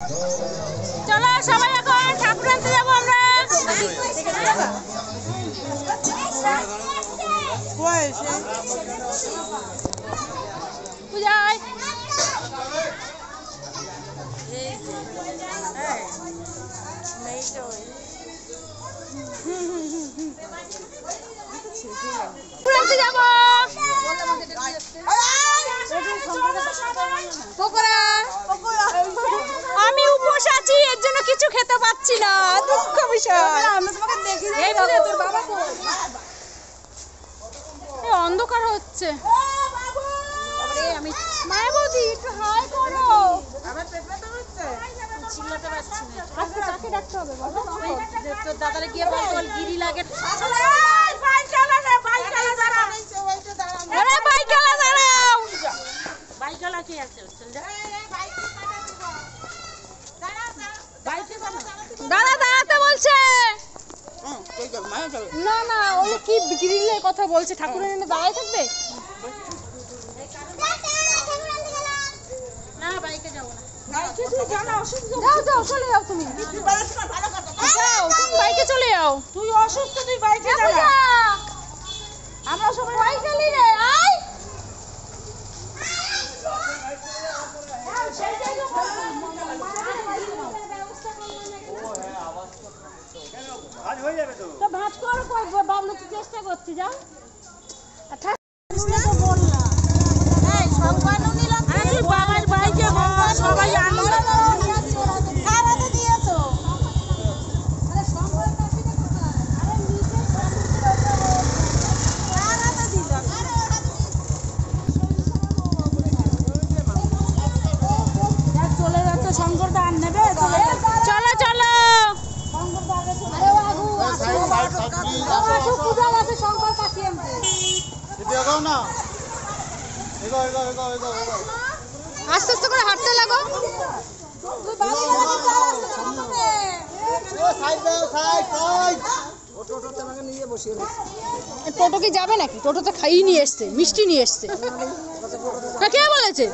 চলো সবাই এখন ঠাকুর আনতে যাবো আমরা। পূজায় যাবো আমি উপোস আছি, এর জন্য কিছু খেতে পাচ্ছি না, দুঃখ বিষয়। অন্ধকার হচ্ছে। মায়া বৌদি একটু হাই করো। দাদারে গিয়ে বল গিরি লাগে। দাদা দাঁড়াতে বলছে। না না ওই কি গ্রিলের কথা বলছে, ঠাকুরের এনে দাঁড়ায় থাকবে। না বাইকে যাবো না, যাও যাও চলে যাও, তুমি যাও, তুমি বাইকে চলে যাও। তুই অসুস্থ, তুই বাইকে যা। আমরা সবাই বাইকে নিয়ে রে আয়। তো ভাঁজ করো, বাবলু চেষ্টা করছি, যাও। বাবার বাইকে সবাই চলে যাচ্ছে। শঙ্করদা আর নেবে, চলো চলো। আস্তে আস্তে করে হাঁটতে লাগো। টোটো কি যাবে নাকি? টোটোতে খাইয়ে নিয়ে এসছে, মিষ্টি নিয়ে এসছে। কে বলেছে?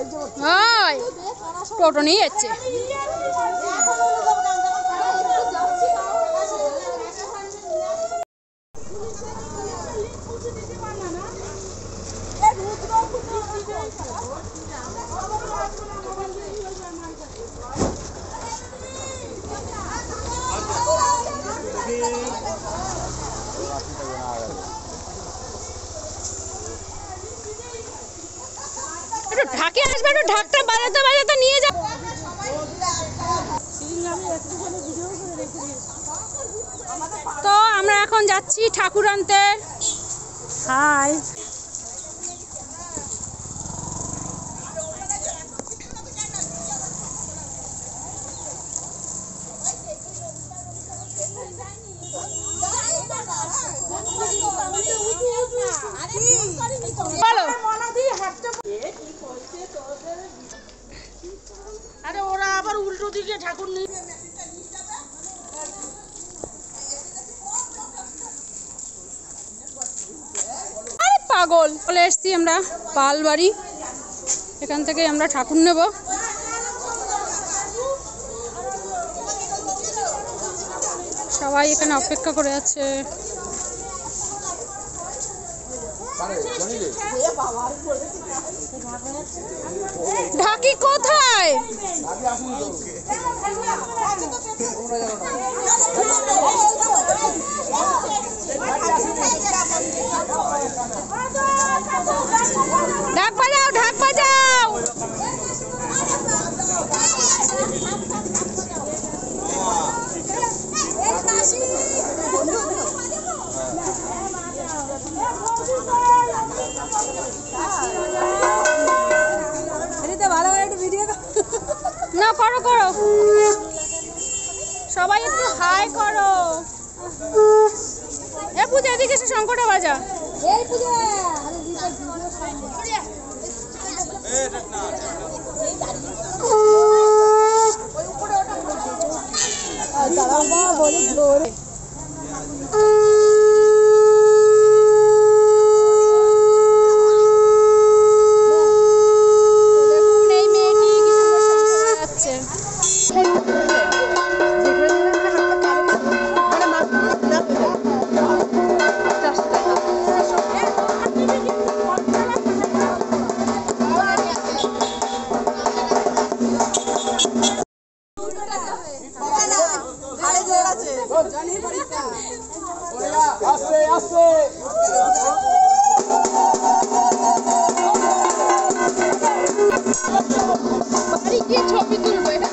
টোটো নিয়ে এসছে। একটু ঢাকে আসবে, একটু ঢাকটা বাজাতে বাজাতে নিয়ে যাও। তো আমরা এখন যাচ্ছি ঠাকুর আনতে। হাই বলো। আরে ওরা আবার উল্টো দিকে ঠাকুর নিয়ে পাগল। চলে এসছি আমরা পালবাড়ি, এখান থেকে আমরা ঠাকুর নেব। সবাই এখানে অপেক্ষা করে আছে। ঢাকি কোথায়? ঢাক বাজাও, ঢাক বাজাও। না করো করো, সবাই একটু হাই করো। এ পূজা এদিকে এসে শঙ্করটা বাজা। এই পূজা দেখুন এই মেয়েটি কি সুন্দর শঙ্খ বাজাচ্ছে। ছবি তুলবো এটা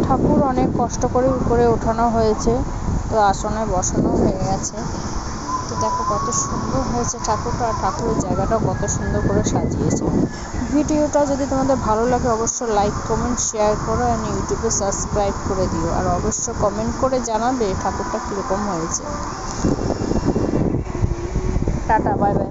ঠাকুর অনেক কষ্ট করে উপরে ওঠানো হয়েছে, তো আসনে বসানো হয়ে গেছে। তো দেখো কত সুন্দর হয়েছে ঠাকুরটা, আর ঠাকুরের জায়গাটাও কত সুন্দর করে সাজিয়েছে। ভিডিওটা যদি তোমাদের ভালো লাগে অবশ্যই লাইক কমেন্ট শেয়ার করো, আর ইউটিউবে সাবস্ক্রাইব করে দিও, আর অবশ্যই কমেন্ট করে জানাবে ঠাকুরটা কীরকম হয়েছে। Tata, bye bye.